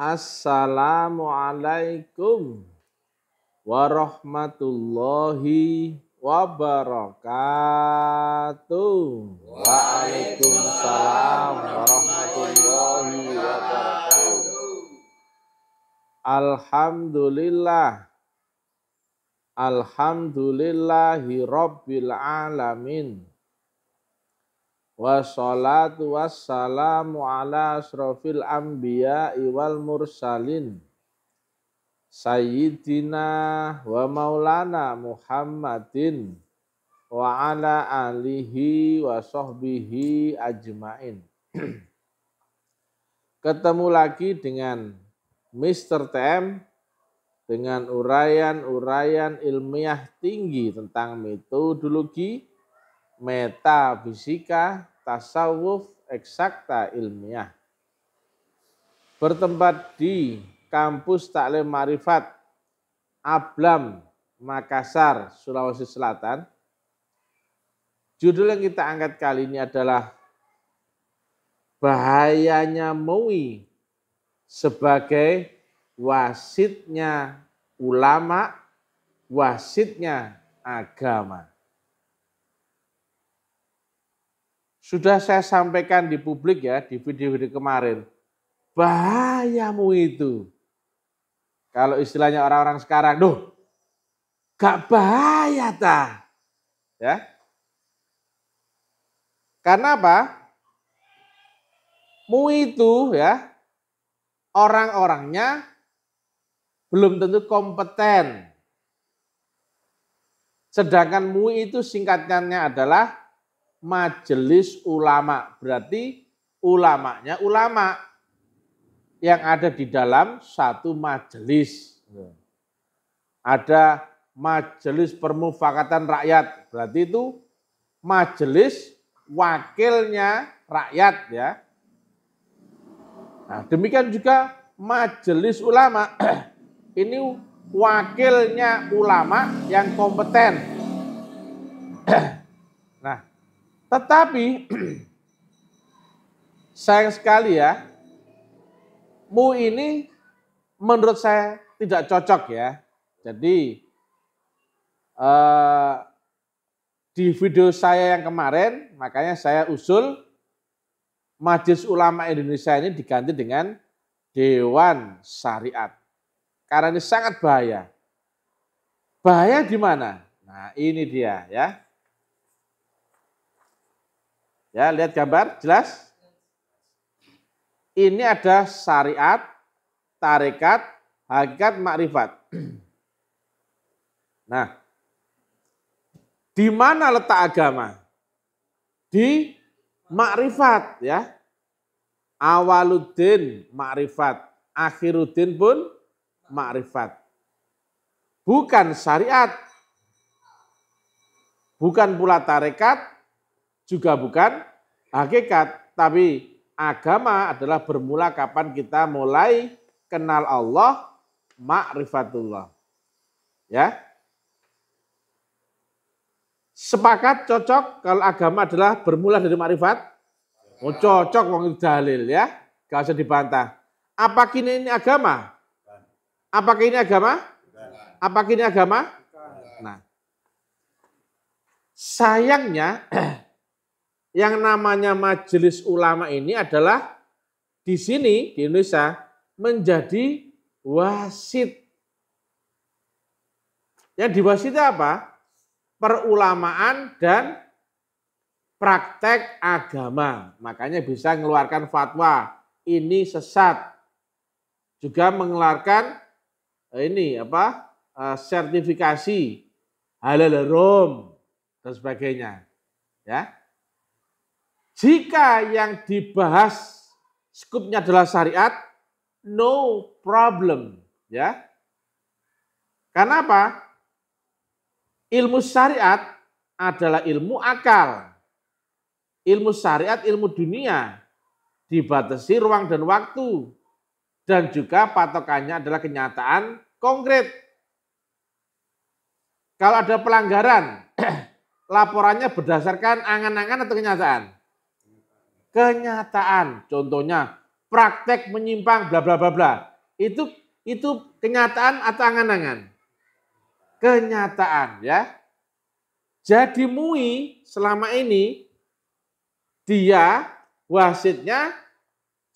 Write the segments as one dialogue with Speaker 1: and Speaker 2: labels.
Speaker 1: Assalamualaikum warahmatullahi wabarakatuh. Waalaikumsalam warahmatullahi wabarakatuh. Alhamdulillahi rabbil alamin. Wassalatu wassalamu ala asrofil anbiya'i wal mursalin Sayyidina wa maulana Muhammadin wa ala alihi wa sahbihi ajmain. Ketemu lagi dengan Mr. TM dengan uraian-uraian ilmiah tinggi tentang metodologi, metafisika, tasawuf, eksakta ilmiah. Bertempat di Kampus Taklim Ma'rifat Ablam, Makassar, Sulawesi Selatan. Judul yang kita angkat kali ini adalah bahayanya MUI sebagai wasitnya ulama, wasitnya agama. Sudah saya sampaikan di publik ya, di video-video kemarin. Bahaya MUI itu. Kalau istilahnya orang-orang sekarang, gak bahaya ta. Ya. Karena apa? MUI itu ya, orang-orangnya belum tentu kompeten. Sedangkan MUI itu singkatannya adalah Majelis Ulama. Berarti ulamanya ulama yang ada di dalam satu majelis. Ada Majelis Permufakatan Rakyat. Berarti itu majelis wakilnya rakyat ya. Nah, demikian juga Majelis Ulama. Ini wakilnya ulama yang kompeten. Nah, tetapi sayang sekali ya, MUI ini menurut saya tidak cocok ya. Jadi di video saya yang kemarin, makanya saya usul Majelis Ulama Indonesia ini diganti dengan Dewan Syariat. Karena ini sangat bahaya. Bahaya di mana? Nah, ini dia ya. Ya, lihat gambar, jelas? Ini ada syariat, tarekat, hakikat, makrifat. Nah, di mana letak agama? Di makrifat ya. Awaluddin makrifat, akhiruddin pun makrifat. Bukan syariat, bukan pula tarekat, juga bukan hakikat, tapi agama adalah bermula kapan kita mulai kenal Allah, ma'rifatullah. Ya. Sepakat, cocok kalau agama adalah bermula dari makrifat? Oh, cocok wong dalil ya. Gak usah dibantah. Apakah ini agama? Apakah ini agama? Apakah ini agama? Nah. Sayangnya yang namanya Majelis Ulama ini adalah di sini di Indonesia menjadi wasit. Yang diwasiti apa? Perulamaan dan praktek agama. Makanya bisa mengeluarkan fatwa ini sesat. Juga mengeluarkan sertifikasi halal haram dan sebagainya. Ya. Jika yang dibahas skupnya adalah syariat, no problem, ya. Karena apa? Ilmu syariat adalah ilmu akal. Ilmu syariat, ilmu dunia, dibatasi ruang dan waktu, dan juga patokannya adalah kenyataan konkret. Kalau ada pelanggaran, laporannya berdasarkan angan-angan atau kenyataan? Kenyataan. Contohnya praktek menyimpang bla bla bla bla. Itu kenyataan atau angan-angan? Kenyataan ya. Jadi MUI selama ini dia wasitnya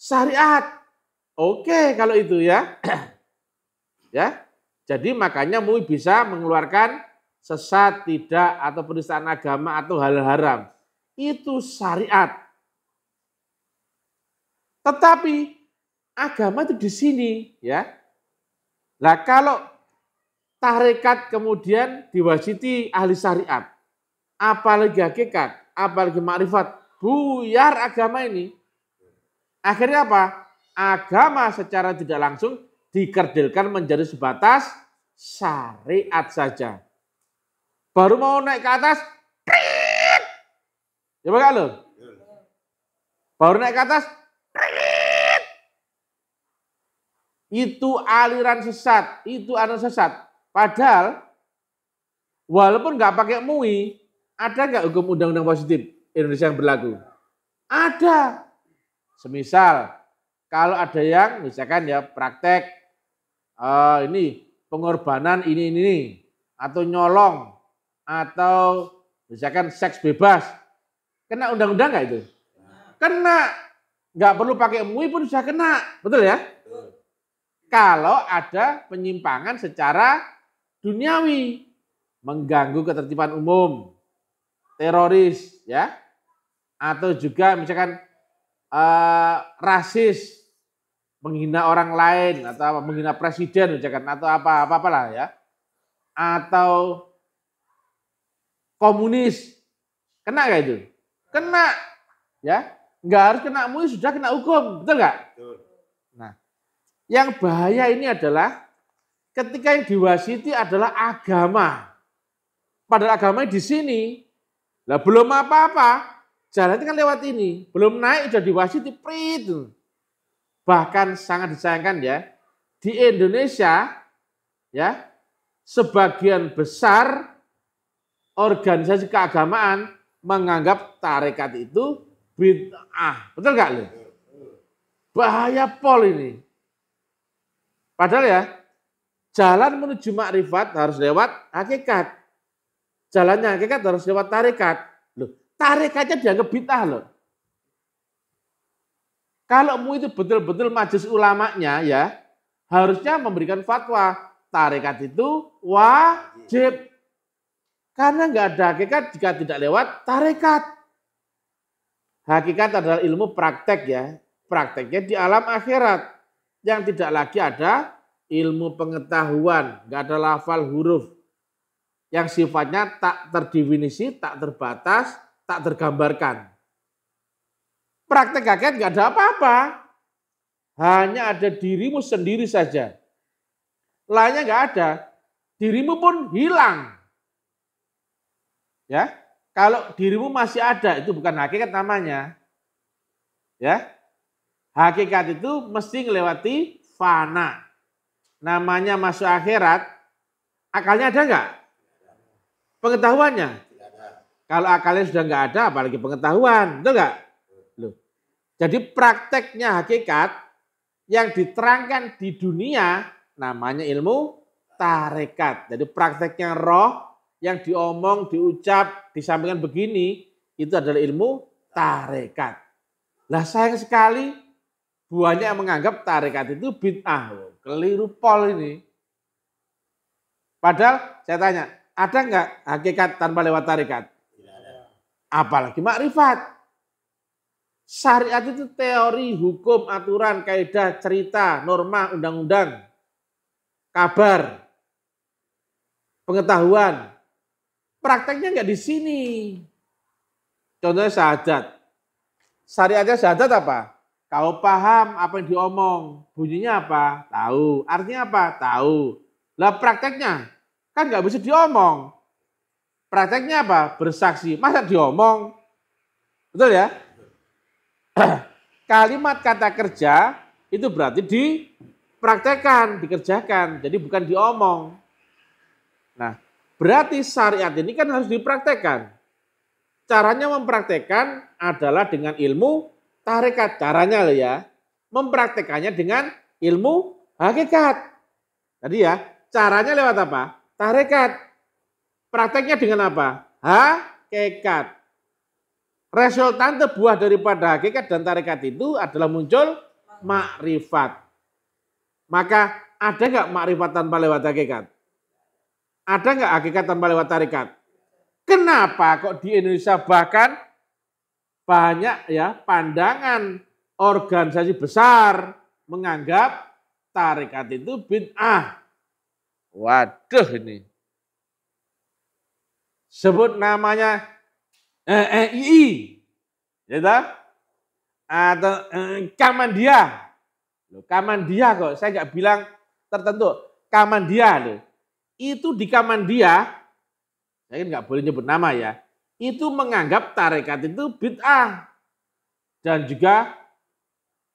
Speaker 1: syariat. Oke kalau itu ya. Ya. Jadi makanya MUI bisa mengeluarkan sesat, tidak, atau penistaan agama atau hal haram. Itu syariat. Tetapi agama itu di sini ya. Nah kalau tarekat kemudian diwasiti ahli syariat, apalagi hakikat, apalagi makrifat, buyar agama ini. Akhirnya apa? Agama secara tidak langsung dikerdilkan menjadi sebatas syariat saja. Baru mau naik ke atas, ya enggak loh? Baru naik ke atas, itu aliran sesat, itu aliran sesat. Padahal walaupun nggak pakai MUI, ada nggak hukum undang-undang positif Indonesia yang berlaku? Ada. Semisal kalau ada yang misalkan ya praktek ini pengorbanan ini atau nyolong atau misalkan seks bebas, kena undang-undang nggak itu? Kena. Nggak perlu pakai MUI pun bisa kena, betul ya? Kalau ada penyimpangan secara duniawi, mengganggu ketertiban umum, teroris, ya, atau juga misalkan rasis, menghina orang lain atau menghina presiden, misalkan atau apalah ya, atau komunis, kena nggak itu? Kena, ya, nggak harus kena MUI sudah kena hukum, betul nggak? Nah, yang bahaya ini adalah ketika yang diwasiti adalah agama. Padahal agamanya di sini. Lah belum apa-apa, jalan itu kan lewat ini. Belum naik sudah diwasiti, prit. Bahkan sangat disayangkan ya, di Indonesia ya, sebagian besar organisasi keagamaan menganggap tarekat itu bid'ah. Betul nggak loh? Bahaya pol ini. Padahal ya, jalan menuju makrifat harus lewat hakikat. Jalannya hakikat harus lewat tarekat. Loh, tarekatnya dianggap bid'ah loh. Kalau MUI itu betul-betul majelis ulamanya ya, harusnya memberikan fatwa. Tarekat itu wajib. Karena nggak ada hakikat jika tidak lewat tarekat. Hakikat adalah ilmu praktek ya. Prakteknya di alam akhirat. Yang tidak lagi ada ilmu pengetahuan, nggak ada lafal huruf. Yang sifatnya tak terdefinisi, tak terbatas, tak tergambarkan. Praktek hakikat nggak ada apa-apa. Hanya ada dirimu sendiri saja. Lainnya nggak ada. Dirimu pun hilang. Ya, kalau dirimu masih ada, itu bukan hakikat namanya. Ya, hakikat itu mesti melewati fana. Namanya masuk akhirat, akalnya ada nggak? Pengetahuannya? Kalau akalnya sudah nggak ada, apalagi pengetahuan, betul nggak? Loh. Jadi prakteknya hakikat yang diterangkan di dunia namanya ilmu tarekat. Jadi prakteknya roh yang diomong, diucap, disampaikan begini, itu adalah ilmu tarekat. Lah sayang sekali banyak yang menganggap tarekat itu bid'ah. Keliru pol ini. Padahal saya tanya, ada nggak hakikat tanpa lewat tarekat? Apalagi makrifat. Syariat itu teori, hukum, aturan, kaidah, cerita, norma, undang-undang, kabar, pengetahuan. Prakteknya nggak di sini. Contohnya syahadat. Syariatnya syahadat apa? Kau paham apa yang diomong. Bunyinya apa? Tahu. Artinya apa? Tahu. Lah prakteknya kan nggak bisa diomong. Prakteknya apa? Bersaksi. Masa diomong? Betul ya? Kalimat kata kerja itu berarti dipraktekkan, dikerjakan. Jadi bukan diomong. Nah, berarti syariat ini kan harus dipraktekkan. Caranya mempraktekkan adalah dengan ilmu tarekat. Caranya loh ya. mempraktekannya dengan ilmu hakikat. Tadi ya, caranya lewat apa? Tarekat. Prakteknya dengan apa? Hakikat. Resultante buah daripada hakikat dan tarekat itu adalah muncul makrifat. Maka ada nggak makrifat tanpa lewat hakikat? Ada nggak hakikat tanpa lewat tarekat? Kenapa kok di Indonesia bahkan banyak ya pandangan organisasi besar menganggap tarekat itu bid'ah. Waduh ini. Sebut namanya EII. Ya tak? Atau Kamandia. Loh, Kamandia kok, saya nggak bilang tertentu. Kamandia loh. Itu di Kamandia, saya nggak boleh nyebut nama ya. Itu menganggap tarekat itu bid'ah. Dan juga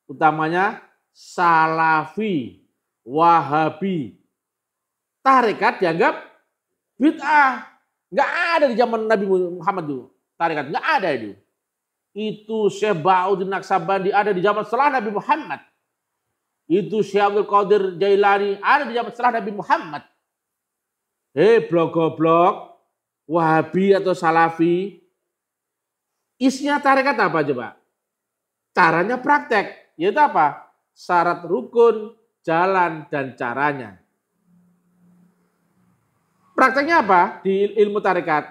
Speaker 1: utamanya Salafi, Wahabi. Tarekat dianggap bid'ah. Nggak ada di zaman Nabi Muhammad itu. Tarekat nggak ada itu. Itu Syekh Ba'uddin Naqsabandi ada di zaman setelah Nabi Muhammad. Itu Syekh Abdul Qadir Jailani ada di zaman setelah Nabi Muhammad. Blog-blog Wahabi atau Salafi, isinya tarekat apa coba? Caranya praktek, yaitu apa? Syarat rukun, jalan, dan caranya. Prakteknya apa? Di ilmu tarekat,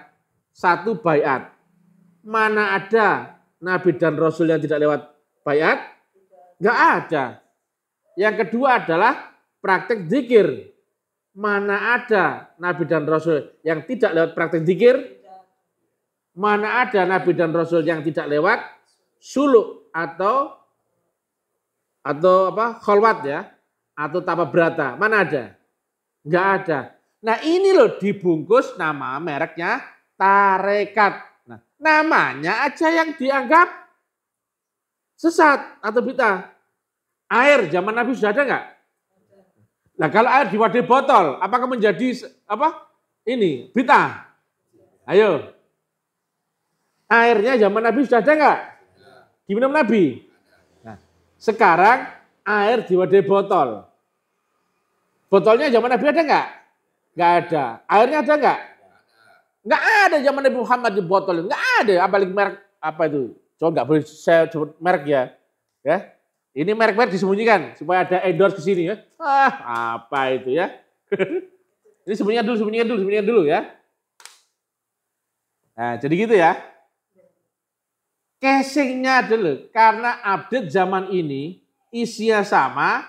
Speaker 1: satu baiat. Mana ada Nabi dan Rasul yang tidak lewat baiat? Enggak ada. Yang kedua adalah praktek zikir. Mana ada Nabi dan Rasul yang tidak lewat praktek zikir? Mana ada Nabi dan Rasul yang tidak lewat suluk atau apa? Kholwat ya, atau tapa berata. Mana ada? Enggak ada. Nah, ini loh dibungkus nama mereknya tarekat. Nah, namanya aja yang dianggap sesat atau bid'ah. Air zaman Nabi sudah ada enggak? Nah, kalau air di wadah botol, apakah menjadi apa? Ini bid'ah. Ayo. Airnya zaman Nabi sudah ada enggak? Diminum Nabi. Nah, sekarang air di wadah botol. Botolnya zaman Nabi ada enggak? Enggak ada. Airnya ada enggak? Enggak ada zaman Nabi Muhammad di botol. Enggak ada. Apalagi merek apa itu? Coba enggak boleh saya sebut merek ya. Ya. Ini merek-merek disembunyikan supaya ada endorse ke sini ya. Apa itu ya? Ini sembunyikan dulu ya. Nah, jadi gitu ya. Casingnya dulu karena update zaman ini isinya sama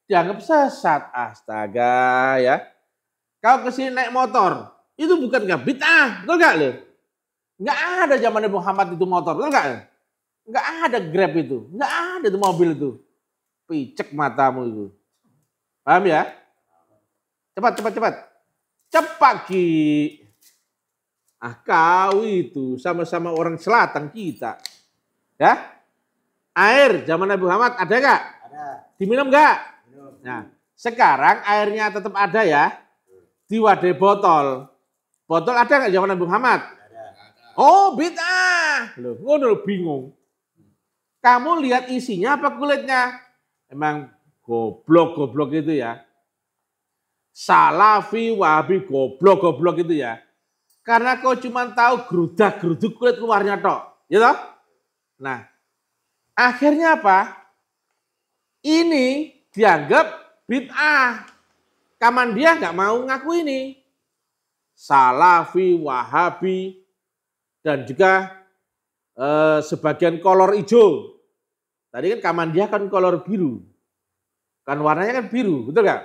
Speaker 1: dianggap sesat. Astaga ya. Kau kesini naik motor, itu bukan nggak bid'ah, betul nggak lo? Nggak ada zaman Nabi Muhammad itu motor, betul nggak? Nggak ada Grab itu, nggak ada itu mobil itu. Picek matamu itu. Paham ya? Cepat Ki. Kau itu sama-sama orang selatan kita. Ya? Air zaman Nabi Muhammad ada nggak? Ada. Diminum nggak? Nah, sekarang airnya tetap ada ya. Di wadah botol. Botol ada nggak zaman Nabi Muhammad? Ada. Oh, bid'ah. Loh, ngono bingung. Kamu lihat isinya apa kulitnya? Emang goblok itu ya. Salafi, Wahabi, goblok itu ya. Karena kau cuma tahu gerudak-geruduk kulit luarnya tok, ya toh? Nah, akhirnya apa? Ini dianggap bid'ah. Kamandia nggak mau ngaku ini. Salafi, Wahabi, dan juga sebagian kolor hijau. Tadi kan Kamandia kan kolor biru. Kan warnanya kan biru, betul nggak?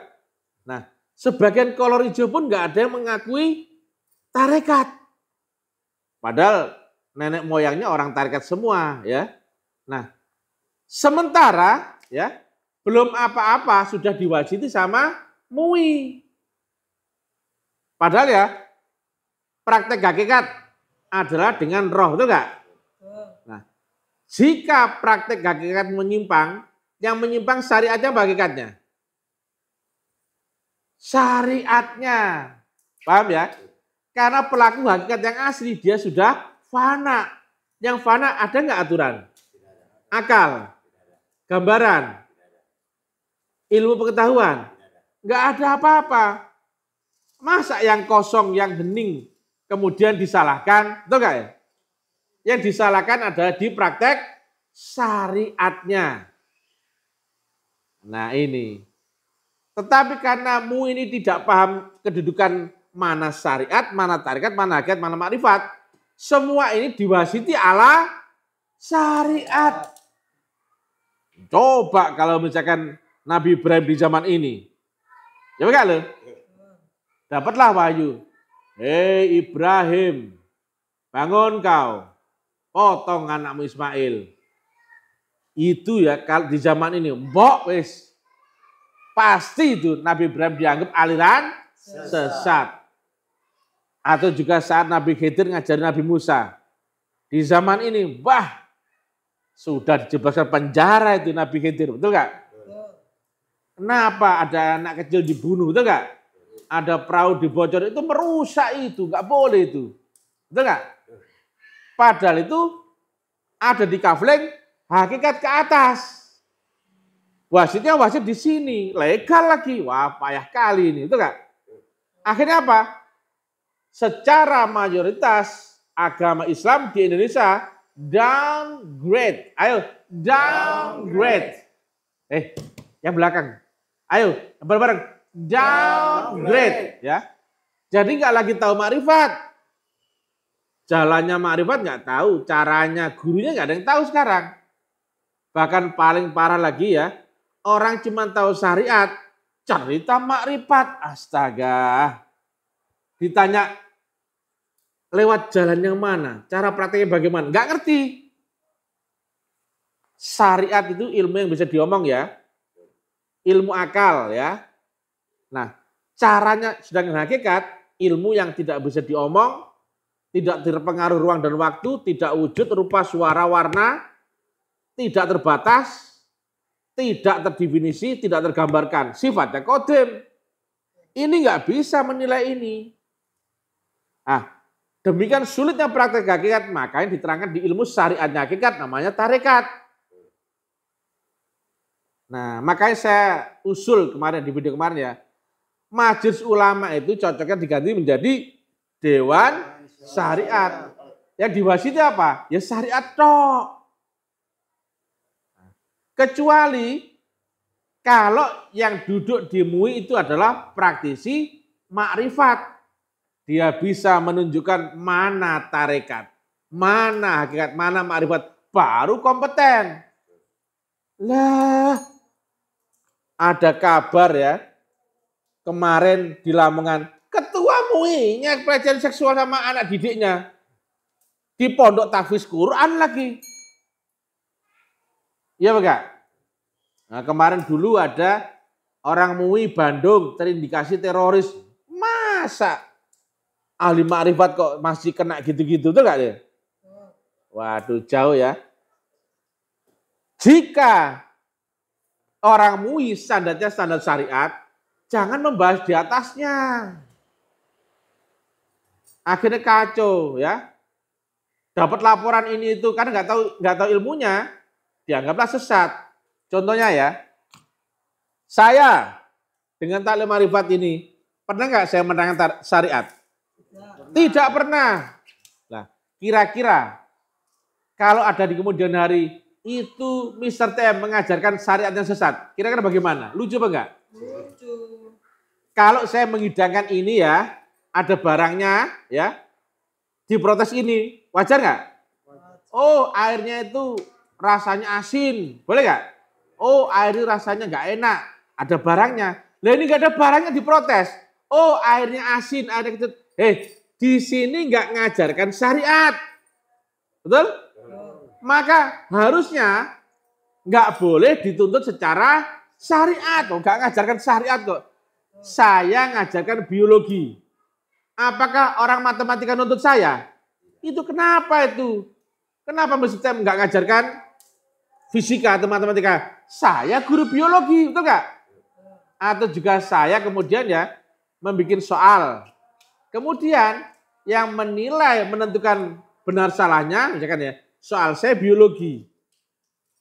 Speaker 1: Nah, sebagian kolor hijau pun nggak ada yang mengakui tarekat. Padahal nenek moyangnya orang tarekat semua ya. Nah, sementara ya belum apa-apa sudah diwajibkan sama MUI. Padahal ya praktek hakikat adalah dengan roh, betul nggak? Nah, jika praktek hakikat menyimpang, yang menyimpang syariatnya apa hakikatnya? Syariatnya. Paham ya? Karena pelaku hakikat yang asli dia sudah fana. Yang fana ada nggak aturan? Akal, gambaran, ilmu pengetahuan. Nggak ada apa-apa. Masa yang kosong, yang hening, kemudian disalahkan, betul nggak ya? Yang disalahkan adalah di praktek syariatnya. Nah ini. Tetapi karena mu ini tidak paham kedudukan mana syariat, mana tarekat, mana hakikat, mana makrifat. Semua ini diwasiti ala syariat. Coba kalau misalkan Nabi Ibrahim di zaman ini. Ya enggak loh? Dapatlah wahyu. Hei Ibrahim, bangun kau, potong anakmu Ismail. Itu ya kalau di zaman ini, mbok wis. Pasti itu Nabi Ibrahim dianggap aliran sesat. Atau juga saat Nabi Khidir ngajarin Nabi Musa. Di zaman ini, sudah dijebloskan penjara itu Nabi Khidir, betul nggak? Kenapa ada anak kecil dibunuh, betul nggak? Ada perahu dibocor, itu merusak itu, nggak boleh itu. Betul nggak? Padahal itu ada di kafling hakikat ke atas. Wasitnya wasit di sini, legal lagi. Wah, payah kali ini, betul nggak? Akhirnya apa? Secara mayoritas agama Islam di Indonesia downgrade. Ayo, downgrade. Yang belakang. Ayo, bareng-bareng. Downgrade, ya. Jadi nggak lagi tahu makrifat. Jalannya makrifat nggak tahu, caranya gurunya nggak ada yang tahu sekarang. Bahkan paling parah lagi ya, orang cuma tahu syariat, cerita makrifat, astaga. Ditanya lewat jalan yang mana, cara prakteknya bagaimana, nggak ngerti. Syariat itu ilmu yang bisa diomong ya, ilmu akal ya. Nah, caranya sedangkan hakikat, ilmu yang tidak bisa diomong, tidak terpengaruh ruang dan waktu, tidak wujud, rupa, suara, warna, tidak terbatas, tidak terdefinisi, tidak tergambarkan. Sifatnya qadim. Ini nggak bisa menilai ini. Demikian sulitnya praktek hakikat, makanya diterangkan di ilmu syariatnya hakikat, namanya tarekat. Nah, makanya saya usul kemarin di video kemarin ya, Majelis Ulama itu cocoknya diganti menjadi Dewan Syariat. Yang diwasiti apa? Ya syariat tok. Kecuali kalau yang duduk di MUI itu adalah praktisi makrifat. Dia bisa menunjukkan mana tarekat, mana hakikat, mana makrifat, baru kompeten. Lah, ada kabar ya, kemarin di Lamongan, ketua MUI pelecehan seksual sama anak didiknya. Di pondok tahfiz Quran lagi. Iya enggak? Nah, kemarin dulu ada orang MUI Bandung terindikasi teroris. Masa ahli makrifat kok masih kena gitu-gitu, tuh enggak deh? Waduh, jauh ya. Jika orang MUI standarnya standar syariat, jangan membahas di atasnya. Akhirnya kacau ya. Dapat laporan ini itu kan nggak tahu ilmunya, dianggaplah sesat. Contohnya ya, saya dengan taklim marifat ini pernah nggak saya menerangkan syariat? Tidak pernah. Nah, kira-kira kalau ada di kemudian hari itu Mr. TM mengajarkan syariat yang sesat, kira-kira bagaimana? Lucu apa enggak? Lucu. Kalau saya mengidangkan ini ya, ada barangnya ya, diprotes ini, wajar nggak? Oh, airnya itu rasanya asin, boleh nggak? Oh, airnya rasanya nggak enak, ada barangnya. Lah ini nggak ada barangnya diprotes. Oh, airnya asin, airnya gitu. Di sini nggak ngajarkan syariat, betul? Maka harusnya nggak boleh dituntut secara syariat. Nggak ngajarkan syariat kok. Saya ngajarkan biologi. Apakah orang matematika nuntut saya? Itu kenapa itu? Kenapa Mr. Tem nggak ngajarkan fisika atau matematika? Saya guru biologi, betul nggak? Atau juga saya kemudian ya membuat soal. Kemudian yang menilai, menentukan benar salahnya, misalkan ya, soal saya biologi.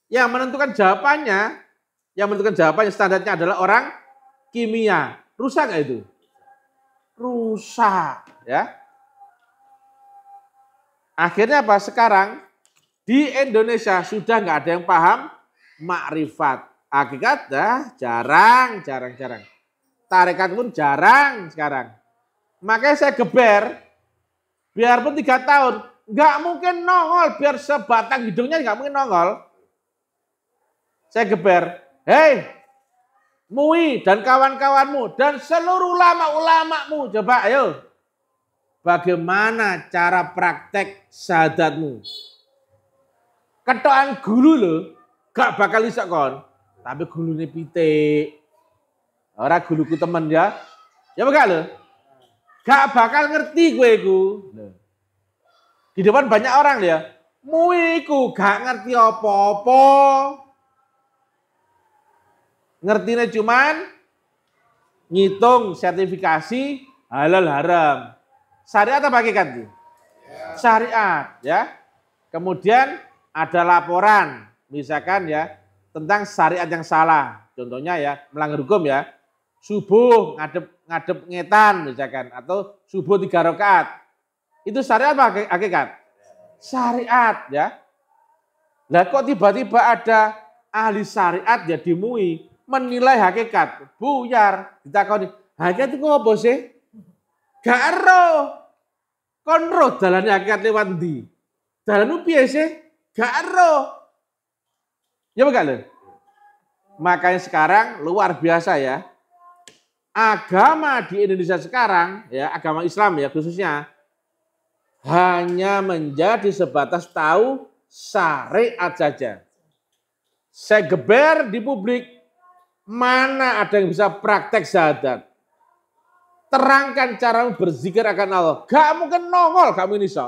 Speaker 1: Yang menentukan jawabannya Yang menentukan jawabannya standarnya adalah orang kimia. Rusak nggak itu? Rusak, ya. Akhirnya apa? Sekarang di Indonesia sudah nggak ada yang paham makrifat. Hakikat jarang. Tarekat pun jarang sekarang. Makanya saya geber, biarpun 3 tahun, nggak mungkin nongol, biar sebatang hidungnya nggak mungkin nongol. Saya geber, hei, MUI dan kawan-kawanmu dan seluruh ulama-ulamamu, coba ayo, bagaimana cara praktek syahadatmu? Ketokan gulu loh, gak bakal iso kon, tapi gulune pitik. Ora guluku temen ya. Ya bakal loh. Gak bakal ngerti gue iku. Di depan banyak orang ya. MUI ku gak ngerti apa-apa. Ngertinya cuman ngitung sertifikasi halal haram. Syariat apa hakikat? Syariat ya. Kemudian ada laporan misalkan ya tentang syariat yang salah. Contohnya ya melanggar hukum ya. Subuh ngadep ngetan misalkan atau subuh 3 rakaat. Itu syariat apa hakikat? Syariat ya. Lah kok tiba-tiba ada ahli syariat ya di MUI menilai hakikat, buyar ditakoni. Hakikat itu apa sih? Gak ero. Kon ro dalane hakikat lewat ndi? Dalan piye sih? Gak ero. Ya begal. Makanya sekarang luar biasa ya. Agama di Indonesia sekarang, ya agama Islam ya khususnya, hanya menjadi sebatas tahu syariat saja. Saya geber di publik, mana ada yang bisa praktek syahadat. Terangkan cara berzikir akan Allah. Gak mungkin nongol kamu ini iso.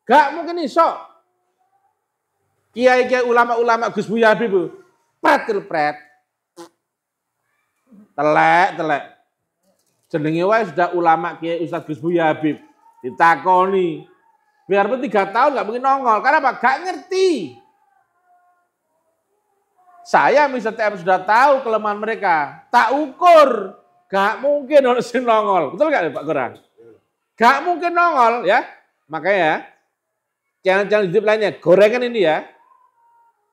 Speaker 1: Gak mungkin iso. Kiai-kiai ulama-ulama Gus Buya Habib, pret. Telek. Jenenge wae sudah ulama Kiai Ustaz Gus Buya Habib. Ditakoni. Biarpun 3 tahun nggak mungkin nongol. Karena apa? Gak ngerti. Saya misalnya sudah tahu kelemahan mereka. Tak ukur. Gak mungkin orang nongol. Betul gak Pak Kurang? Gak mungkin nongol ya. Makanya channel-channel YouTube lainnya. Gorengan ini ya.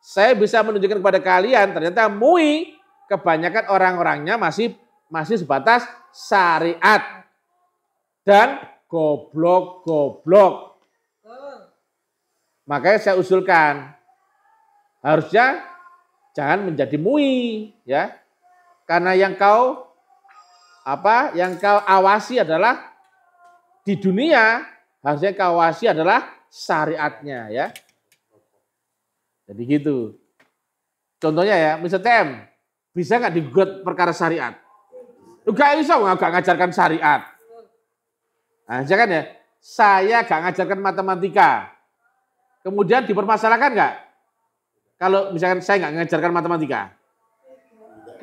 Speaker 1: Saya bisa menunjukkan kepada kalian ternyata MUI kebanyakan orang-orangnya masih sebatas syariat dan goblok. Makanya saya usulkan harusnya jangan menjadi MUI ya. Karena yang kau awasi adalah di dunia, harusnya kau awasi adalah syariatnya ya. Jadi gitu. Contohnya ya, Mr. TM bisa nggak digugat perkara syariat? Enggak bisa, nggak ngajarkan syariat. Nah, kan ya, saya nggak ngajarkan matematika. Kemudian dipermasalahkan nggak? Kalau misalkan saya nggak ngajarkan matematika.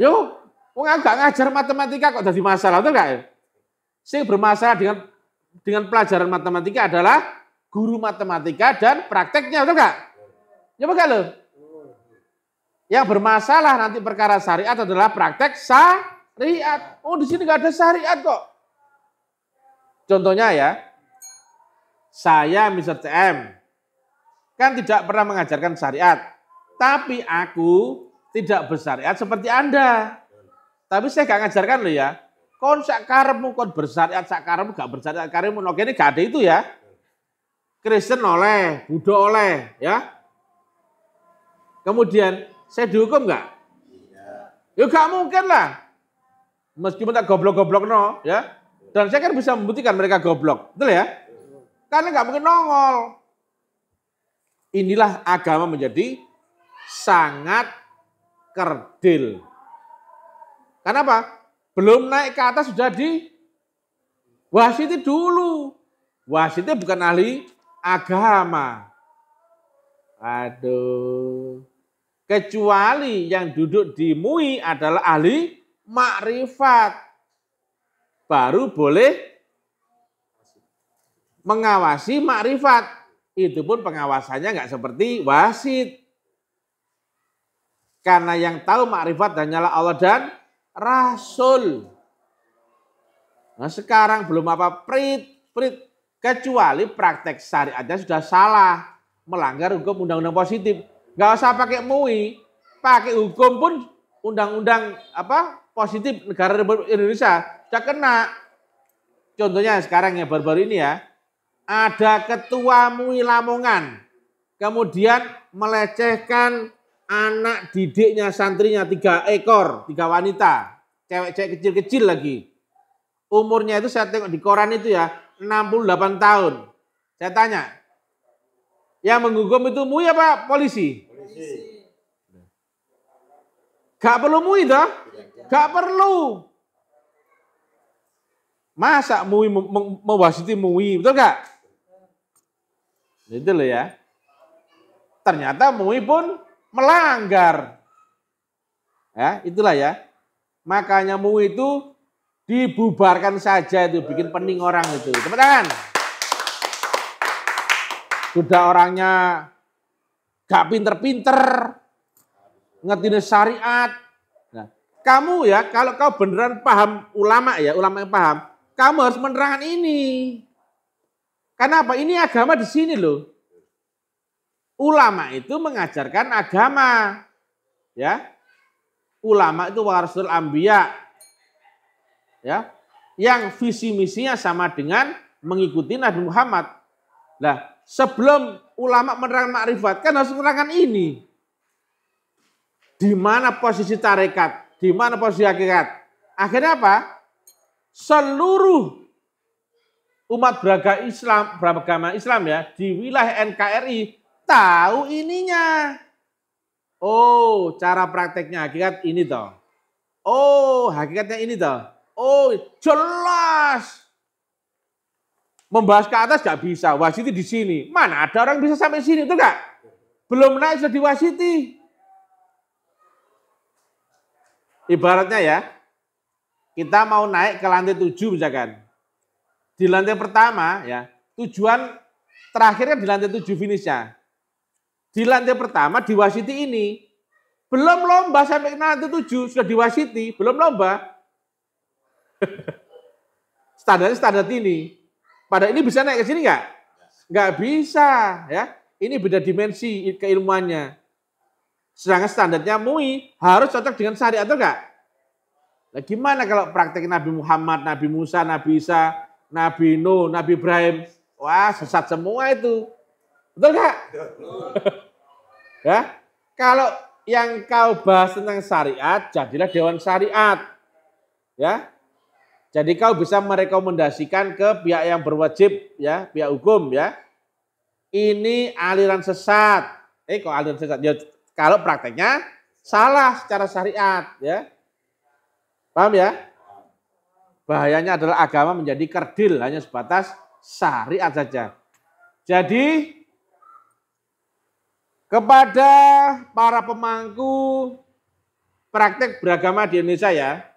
Speaker 1: Yo, nggak ngajar matematika kok jadi masalah, betul nggak? Saya bermasalah dengan pelajaran matematika adalah guru matematika dan prakteknya, betul nggak? Ya betul loh. Yang bermasalah nanti perkara syariat adalah praktek syariat. Oh di sini nggak ada syariat kok. Contohnya ya, saya Mr. TM kan tidak pernah mengajarkan syariat, tapi aku tidak bersyariat seperti Anda. Tapi saya gak ngajarkan loh ya. Kon sak karepmu kon bersyariat, sak karepmu gak bersyariat karepmu. Oke ini gak ada itu ya. Kristen oleh, Buddha oleh, ya. Kemudian saya dihukum nggak? Ya gak mungkin lah. Meskipun tak goblok-goblok no, ya. Dan saya kan bisa membuktikan mereka goblok, betul ya? Karena nggak mungkin nongol. Inilah agama menjadi sangat kerdil. Karena apa? Belum naik ke atas sudah di wasiti dulu. Wasiti bukan ahli agama. Aduh. Kecuali yang duduk di MUI adalah ahli makrifat. Baru boleh mengawasi makrifat. Itu pun pengawasannya nggak seperti wasit. Karena yang tahu makrifat hanyalah Allah dan Rasul. Nah sekarang belum apa prit. Kecuali praktek syariatnya sudah salah. Melanggar hukum undang-undang positif. Nggak usah pakai MUI. Pakai hukum pun undang-undang positif negara Republik Indonesia sudah kena. Contohnya sekarang ya baru-baru ini ya. Ada ketua MUI Lamongan. Kemudian melecehkan anak didiknya, santrinya 3 ekor, 3 wanita. Cewek-cewek kecil-kecil lagi. Umurnya itu saya tengok di koran itu ya 68 tahun. Saya tanya, yang menghukum itu MUI apa polisi? Polisi. Gak perlu MUI toh? Gak perlu. Masa MUI mewasiti MUI, betul gak? Itu loh ya. Ternyata MUI pun melanggar. Ya, itulah ya. Makanya MUI itu dibubarkan saja itu, bikin pening orang itu. Tepuk tangan. Sudah orangnya gak pinter-pinter, ngerti syariat. Nah, kamu ya, kalau kau beneran paham ulama ya, ulama yang paham, kamu harus menerangkan ini. Karena apa? Ini agama di sini loh. Ulama itu mengajarkan agama. Ya. Ulama itu warasul anbiya. Ya. Yang visi misinya sama dengan mengikuti Nabi Muhammad. Nah, sebelum ulama menerangkan makrifat kan harus menerangkan ini. Di mana posisi tarekat, di mana posisi hakikat. Akhirnya apa? Seluruh umat beragama Islam ya di wilayah NKRI tahu ininya. Oh, cara prakteknya hakikat ini toh. Oh, hakikatnya ini toh. Oh, jelas. Membahas ke atas gak bisa, wasiti di sini. Mana ada orang bisa sampai sini, betul gak? Belum naik sudah diwasiti. Ibaratnya ya, kita mau naik ke lantai 7 misalkan. Di lantai pertama ya, tujuan terakhirnya di lantai 7 finishnya. Di lantai pertama diwasiti ini. Belum lomba sampai ke lantai 7 sudah diwasiti, belum lomba. Standarnya standar ini. Pada ini bisa naik ke sini nggak? Nggak bisa ya. Ini beda dimensi keilmuannya. Sedangkan standarnya MUI harus cocok dengan syariat atau enggak? Nah, gimana kalau praktek Nabi Muhammad, Nabi Musa, Nabi Isa, Nabi Nuh, Nabi Ibrahim? Wah, sesat semua itu. Betul enggak? Ya. Kalau yang kau bahas tentang syariat, jadilah dewan syariat. Ya. Jadi kau bisa merekomendasikan ke pihak yang berwajib ya, pihak hukum ya. Ini aliran sesat. Kok aliran sesat? Ya, kalau prakteknya salah secara syariat ya. Paham ya? Bahayanya adalah agama menjadi kerdil hanya sebatas syariat saja. Jadi kepada para pemangku praktek beragama di Indonesia ya.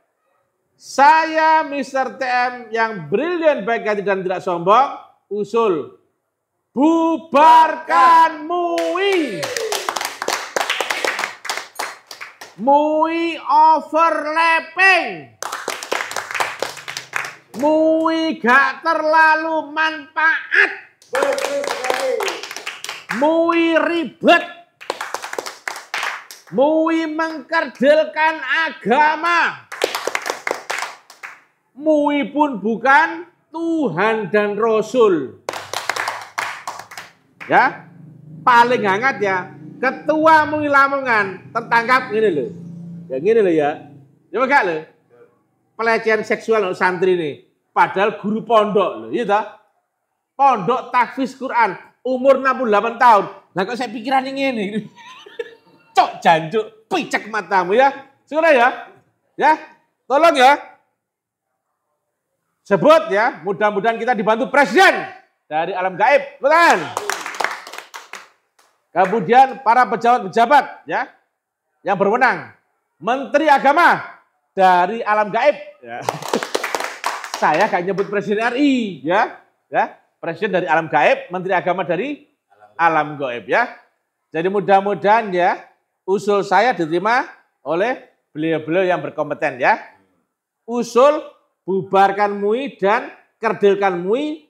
Speaker 1: Saya Mr. TM yang brilian baik hati dan tidak sombong usul bubarkan MUI. MUI overlapping. MUI gak terlalu manfaat. MUI ribet. MUI mengkerdilkan agama. MUI pun bukan Tuhan dan Rasul. Ya, paling hangat ya, Ketua MUI Lamongan tertangkap gini loh. Ya gini loh ya. Coba gak loh. Pelecehan seksual untuk santri nih. Padahal guru pondok loh, iya toh? Pondok tahfiz Quran, umur 68 tahun. Nah kok saya pikiran ini. Cok janjuk, picek matamu ya. Segera ya. Ya, tolong ya. Sebut ya, mudah-mudahan kita dibantu presiden dari alam gaib, betul? Kemudian para pejabat-pejabat ya yang berwenang, Menteri Agama dari alam gaib. Ya. Saya gak nyebut presiden RI ya, presiden dari alam gaib, Menteri Agama dari alam gaib ya. Jadi mudah-mudahan ya usul saya diterima oleh beliau-beliau yang berkompeten ya. Usul bubarkan MUI dan kerdilkan MUI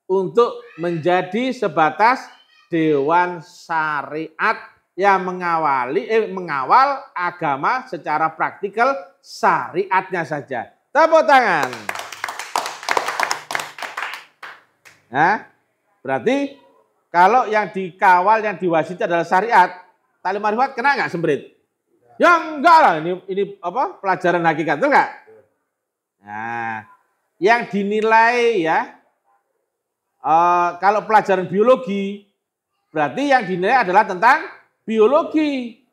Speaker 1: untuk menjadi sebatas Dewan Syariat yang mengawal agama secara praktikal syariatnya saja. Tepuk tangan. Nah, berarti kalau yang dikawal, yang diwasiti adalah syariat, tali marifat kena nggak semprit? Ya enggak lah, ini apa pelajaran hakikat, betul nggak? Nah, yang dinilai ya, kalau pelajaran biologi, berarti yang dinilai adalah tentang biologi.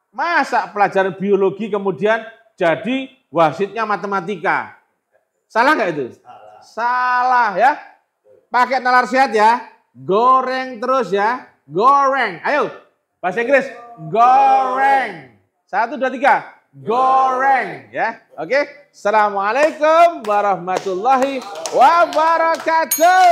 Speaker 1: Masa pelajaran biologi kemudian jadi wasitnya matematika? Salah nggak itu? Salah ya. Pakai nalar sehat ya. Goreng terus ya. Goreng. Ayo. Bahasa Inggris. Goreng. 1, 2, 3. Goreng. Ya. Oke. Assalamualaikum warahmatullahi wabarakatuh.